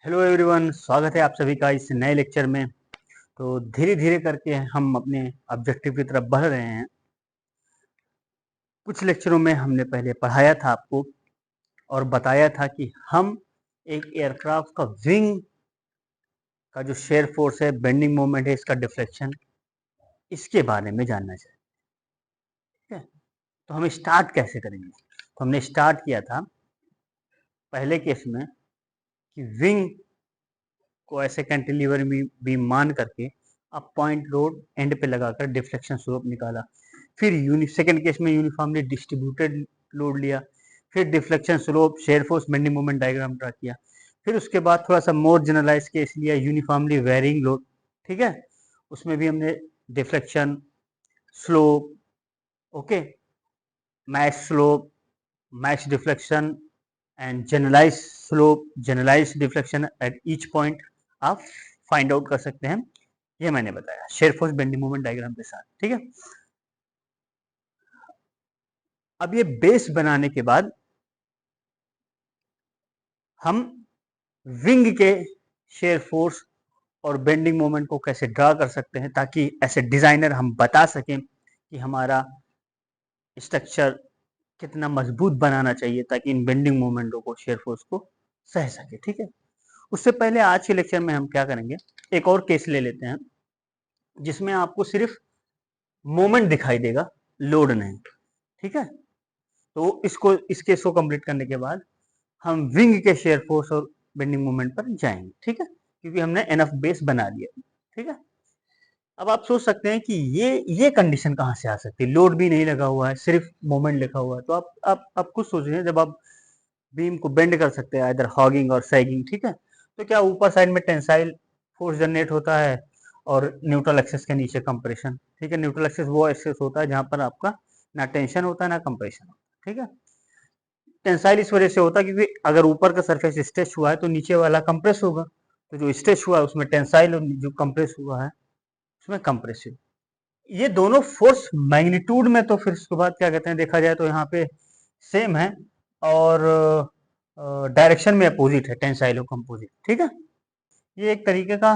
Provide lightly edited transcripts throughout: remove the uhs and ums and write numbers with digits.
Hello everyone, स्वागत है आप सभी का इस नए लेक्चर में। तो धीरे धीरे करके हम अपने ऑब्जेक्टिव की तरफ बढ़ रहे हैं। कुछ लेक्चरों में हमने पहले पढ़ाया था आपको और बताया था कि हम एक एयरक्राफ्ट का विंग का जो शेयर फोर्स है, बेंडिंग मोमेंट है, इसका डिफ्लेक्शन, इसके बारे में जानना चाहिए। ठीक है, तो हम स्टार्ट कैसे करेंगे? तो हमने स्टार्ट किया था पहले केस में कि विंग को ऐसे कैंटिलीवर बीम मान करके अब पॉइंट लोड एंड पे लगाकर डिफ्लेक्शन स्लोप निकाला। फिर सेकंड केस में यूनिफॉर्मली डिस्ट्रीब्यूटेड लोड लिया, फिर deflection slope, shear force, bending moment diagram draw किया। फिर उसके बाद थोड़ा सा मोर जनरलाइज केस लिया, यूनिफॉर्मली वेरिंग लोड। ठीक है, उसमें भी हमने deflection slope, okay, match slope, match deflection and generalise slope, generalise deflection at each point आप फाइंड आउट कर सकते हैं। ये मैंने बताया shear force bending moment diagram के साथ। ठीक है, अब ये बेस बनाने के बाद हम विंग के शेयर फोर्स और बेंडिंग मोमेंट को कैसे ड्रा कर सकते हैं, ताकि ऐसे डिजाइनर हम बता सकें कि हमारा स्ट्रक्चर कितना मजबूत बनाना चाहिए ताकि इन बेंडिंग मोमेंटों को, शेयर फोर्स को सह सके। ठीक है, उससे पहले आज के लेक्चर में हम क्या करेंगे, एक और केस ले लेते हैं जिसमें आपको सिर्फ मोमेंट दिखाई देगा, लोड नहीं। ठीक है, तो इस केस को कंप्लीट करने के बाद हम विंग के शेयर फोर्स और बेंडिंग मोमेंट पर जाएंगे। ठीक है, क्योंकि हमने एनफ बेस बना लिया। ठीक है, अब आप सोच सकते हैं कि ये कंडीशन कहाँ से आ सकती है, लोड भी नहीं लगा हुआ है, सिर्फ मोमेंट लिखा हुआ है। तो आप कुछ सोचिए, जब आप बीम को बेंड कर सकते हैं इधर हॉगिंग और सैगिंग, ठीक है, तो क्या ऊपर साइड में टेंसाइल फोर्स जनरेट होता है और न्यूट्रल एक्सेस के नीचे कंप्रेशन। ठीक है, न्यूट्रल एक्सेस वो एक्सेस होता है जहां पर आपका ना टेंशन होता है ना कंप्रेशन होता है। ठीक है, टेंसाइल इस वजह से होता है क्योंकि अगर ऊपर का सरफेस स्ट्रेच हुआ है तो नीचे वाला कंप्रेस होगा, तो जो स्ट्रेच हुआ है उसमें टेंसाइल, और जो कंप्रेस हुआ है उसमें कंप्रेसिव। ये दोनों फोर्स मैग्नीट्यूड में, तो फिर उसके बाद क्या कहते हैं, देखा जाए तो यहाँ पे सेम है और डायरेक्शन में अपोजिट है, टेंसाइल और कंपोजिट। ठीक है, ये एक तरीके का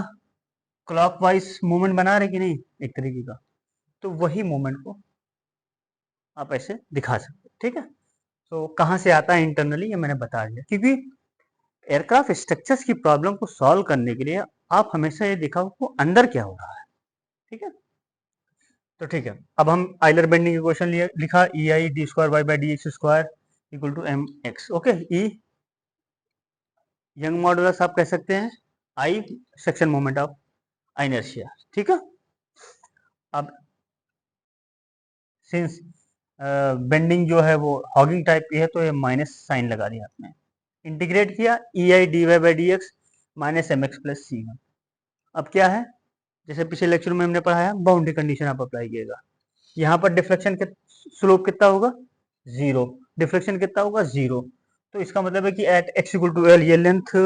क्लॉकवाइज मूवमेंट बना रहे कि नहीं, एक तरीके का, तो वही मूवमेंट को आप ऐसे दिखा सकते हैं। ठीक है, तो कहाँ से आता है इंटरनली, ये मैंने बता दिया। क्योंकि एयरक्राफ्ट स्ट्रक्चर्स की प्रॉब्लम को सॉल्व करने के लिए आप हमेशा ये दिखाओ कि अंदर क्या हो रहा है। ठीक है, तो ठीक है, अब हम आइलर बेंडिंग इक्वेशन लिखा, E I D square Y by D X square equal to M X. Okay, E Young modulus आप कह सकते हैं, I section moment of inertia. ठीक है, अब सिंस बेंडिंग जो है वो हॉगिंग टाइप की है तो ये माइनस साइन लगा दिया आपने, इंटीग्रेट किया, E I D Y by D X minus M X plus C one. अब क्या है, जैसे पिछले लेक्चर में हमने पढ़ाया, बाउंड्री कंडीशन आप अप्लाई कीजिएगा। यहाँ पर डिफ्लेक्शन के स्लोप कितना होगा, जीरो, डिफ्लेक्शन कितना होगा, जीरो। तो इसका मतलब है कि at x equal to L, ये लेंथ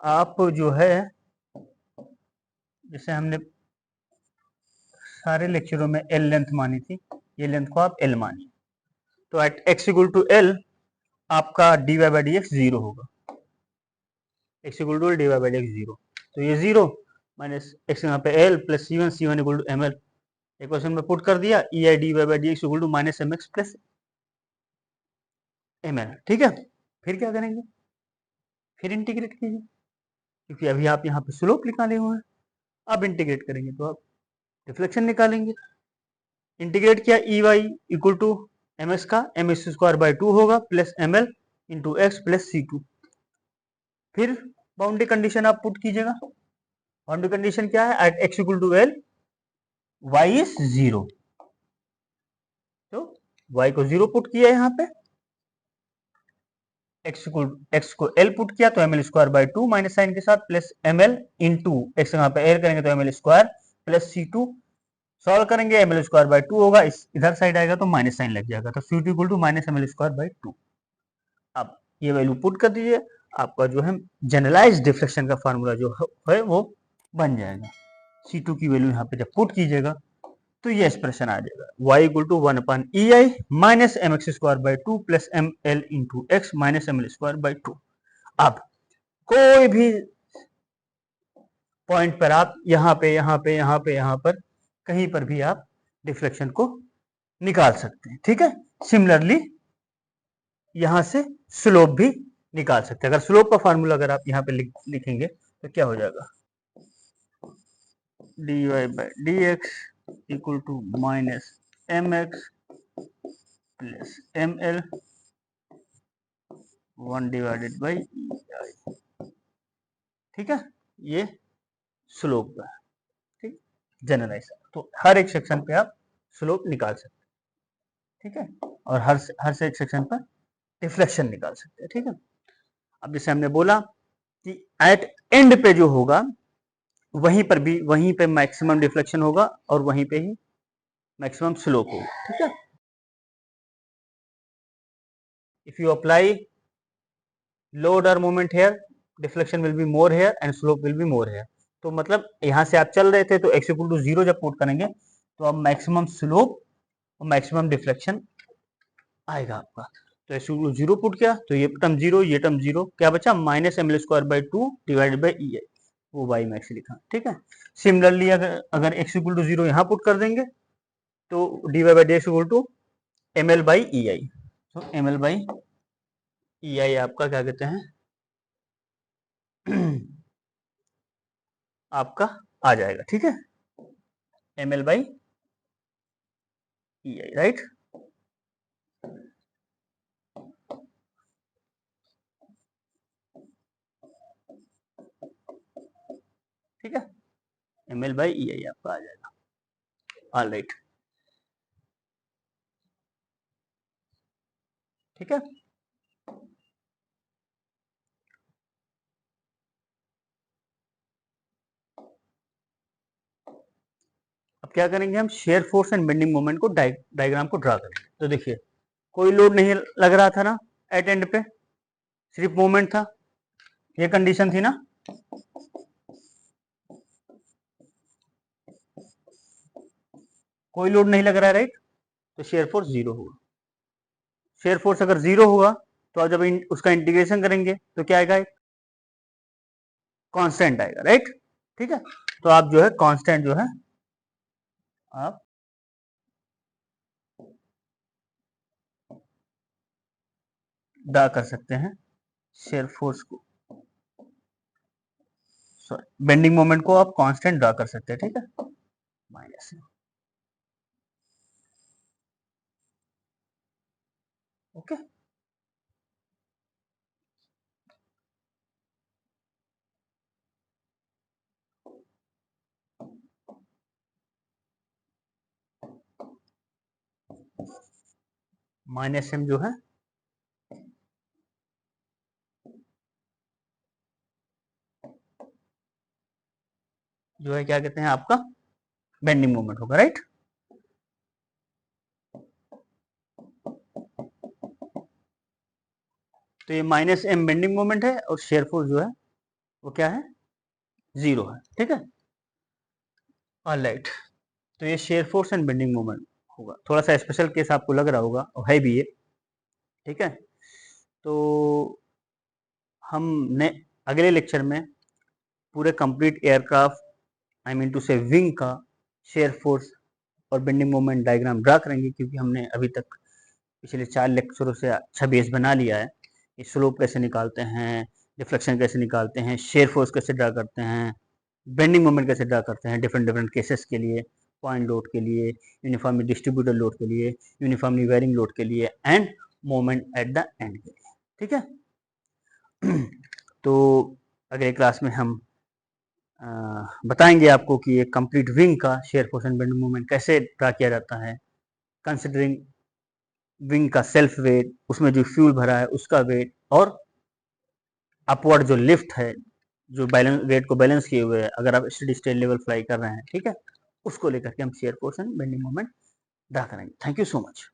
आप जो है, जैसे हमने सारे लेक्चरों में एल लेंथ मानी थी, ये लेंथ को आप एल मानिए। तो at x equal to L आपका D Y by D X zero होगा, X equal to D Y by D X zero. तो ये जीरो माइनस एक्स यहाँ पे L plus C one equal to M L, equation में put कर दिया, E I D Y by D X equal to minus M X plus M L. ठीक है, फिर क्या करेंगे, फिर इंटीग्रेट कीजिए, क्योंकि अभी आप यहाँ पे स्लोप निकाले हुए हैं। अब इंटीग्रेट करेंगे तो आप डिफ्लेक्शन निकालेंगे। इंटीग्रेट किया, E Y equal to M S का M S square by two होगा plus M L into X plus C two. फिर बाउंड्री कंडीशन आप पुट कीजिएगा, बाउंड्री कंडीशन क्या है, at x equal to L Y is zero. तो Y को zero put किया यहाँ पे, एक्स को एल पुट किया तो M L square by two minus sine के साथ plus M L into x यहाँ पे एल करेंगे तो M L square plus C two. Solve करेंगे, M L square by two होगा, इस इधर साइड आएगा तो माइनस साइन लग जाएगा, तो C two equal to minus M L square by two. अब ये वैल्यू पुट कर दीजिए, आपका जो है जनरलाइज डिफ्लेक्शन का फार्मूला जो है वो बन जाएगा। सी टू की वैल्यू यहाँ पे जब पुट कीजिएगा तो ये एक्सप्रेशन आ जाएगा, y equal to one upon E I minus M x square by two plus M L into x minus M L square by two. अब कोई भी पॉइंट पर आप यहाँ पर कहीं पर भी आप डिफ्लेक्शन को निकाल सकते हैं, ठीक है। सिमिलरली यहां से स्लोप भी निकाल सकते हैं। अगर स्लोप का फार्मूला अगर आप यहाँ पे लिखेंगे तो क्या हो जाएगा, dy by dx equal to minus mx plus ml 1 divided by EI, ठीक है। ये स्लोप का, ठीक, जनरलाइज। तो हर एक सेक्शन पे आप स्लोप निकाल सकते हैं, ठीक है, और हर से एक सेक्शन पर डिफ्लेक्शन निकाल सकते हैं, ठीक है। अब जैसे हमने बोला कि एट एंड पे जो होगा वहीं पे मैक्सिमम डिफ्लेक्शन होगा और वहीं पे ही मैक्सिमम स्लोप होगा, ठीक है। If you apply low order moment here, deflection will be more here and slope will be more here. तो मतलब यहां से आप चल रहे थे तो x इक्वल टू 0 जब पुट करेंगे तो अब मैक्सिमम स्लोप और मैक्सिमम डिफ्लेक्शन आएगा आपका। तो x इक्वल टू 0 पुट किया तो ये टर्म 0, ये टर्म 0, क्या बचा minus ml square by 2 divided by EI, वो बाई मैक्स लिखा, ठीक है। सिमिलरली अगर x इक्वल टू 0 यहाँ पुट कर देंगे तो dy by dx equal to ml by EI। तो ml बाई EI आपका क्या कहते हैं आपका आ जाएगा, ठीक है, ml बाई EI, राइट। ठीक है, ml बाई EI आपका आ जाएगा, ऑल राइट, ठीक है। अब क्या करेंगे हम, shear force and bending moment को डायग्राम को ड्रा करेंगे। तो देखिए कोई लोड नहीं लग रहा था ना एट एंड पे, सिर्फ मोमेंट था, ये कंडीशन थी ना। कोई लोड नहीं लग रहा है, राइट, तो शेयर फोर्स 0 होगा। शेयर फोर्स अगर 0 होगा तो आप जब उसका इंटीग्रेशन करेंगे तो क्या आएगा, कांस्टेंट आएगा, राइट, ठीक है। तो आप जो है कांस्टेंट जो है आप ड्रा कर सकते हैं शेयर फोर्स को, सॉरी बेंडिंग मोमेंट को आप कांस्टेंट ड्रा कर सकते हैं, ठीक है, माइनस, ओके। माइनस एम जो है क्या कहते हैं आपका बेंडिंग मोमेंट होगा, राइट। तो ये माइनस एम बेंडिंग मोमेंट है और शेयर फोर्स जो है वो क्या है, 0 है, ठीक है, ऑल राइट। तो ये share force and bending moment होगा। थोड़ा सा स्पेशल केस आपको लग रहा होगा और है भी ये, ठीक है। तो हमने अगले लेक्चर में पूरे complete aircraft I mean to say wing का शेयर फोर्स और बेंडिंग मोमेंट डायग्राम ड्रा करेंगे, क्योंकि हमने अभी तक पिछले 4 लेक्चरों से अच्छा बेस बना लिया है कि स्लोप कैसे निकालते हैं, डिफ्लेक्शन कैसे निकालते हैं, शेयर फोर्स कैसे ड्रा करते हैं, बेंडिंग मोमेंट कैसे ड्रा करते हैं डिफरेंट डिफरेंट केसेस के लिए, पॉइंट लोड के लिए, यूनिफॉर्मली डिस्ट्रीब्यूटेड लोड के लिए, यूनिफॉर्मली वेरिंग लोड के लिए end moment at the end के लिए, ठीक है। तो अगले क्लास में हम बताएंगे आपको कि एक कंप्लीट विंग का shear force and bending moment कैसे ड्रा किया जाता है, कंसिडरिंग विंग का सेल्फ वेट, उसमें जो फ्यूल भरा है उसका वेट, और अपवर्ड जो लिफ्ट है जो बैलेंस वेट को बैलेंस किए हुए है अगर आप स्टेडी स्टेट लेवल फ्लाई कर रहे हैं, ठीक है, उसको लेकर के हम shear force and bending moment draw करेंगे। Thank you so much.